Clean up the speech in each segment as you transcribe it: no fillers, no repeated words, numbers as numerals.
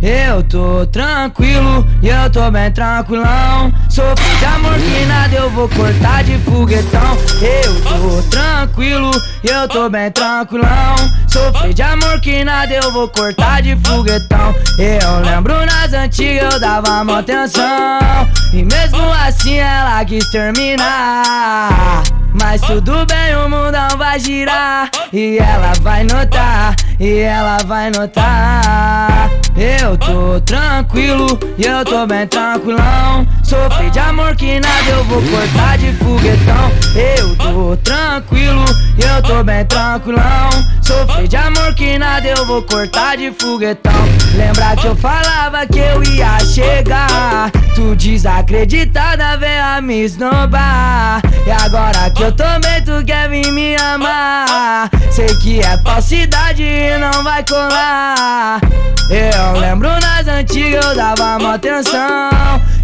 Eu tô tranquilo e eu tô bem tranquilão. Sofri de amor que nada, eu vou cortar de foguetão. Eu tô tranquilo e eu tô bem tranquilão. Sofri de amor que nada, eu vou cortar de foguetão. Eu lembro nas antigas eu dava mó atenção, e mesmo assim ela quis terminar. Mas tudo bem, o mundão vai girar, e ela vai notar, e ela vai notar. Eu tô tranquilo e eu tô bem tranquilão. Sofri de amor que nada, eu vou cortar de foguetão. Eu tô tranquilo e eu tô bem tranquilão. Sofri de amor que nada, eu vou cortar de foguetão. Lembra que eu falava que eu ia chegar, tu desacreditada veio a me esnobar. E agora que eu tô bem, tu quer vir me amar. Sei que é falsidade e não vai colar. Eu lembro nas antigas eu dava mó atenção,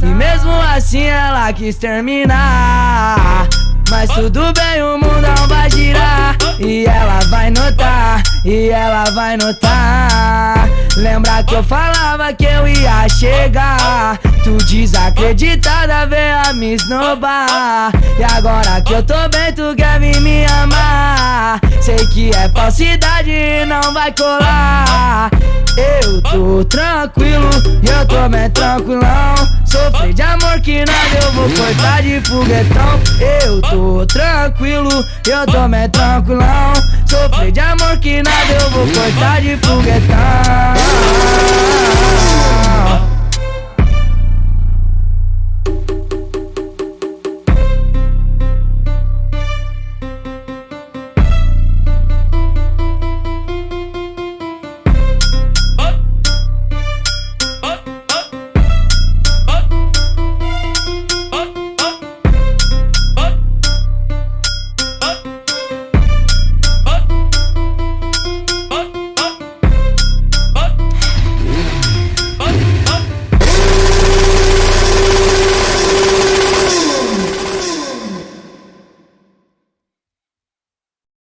e mesmo assim ela quis terminar. Mas tudo bem, o mundão vai girar, e ela vai notar, e ela vai notar. Lembra que eu falava que eu ia chegar, tu desacreditada veio a me esnobar. E agora que eu tô bem, tu quer vir me amar. Sei que é falsidade e não vai colar. Eu tô tranquilo e eu tô bem tranquilão. Sofri de amor que nada, eu vou cortar de foguetão. Eu tô tranquilo e eu tô bem tranquilão. Sofri de amor que nada, eu vou cortar de foguetão.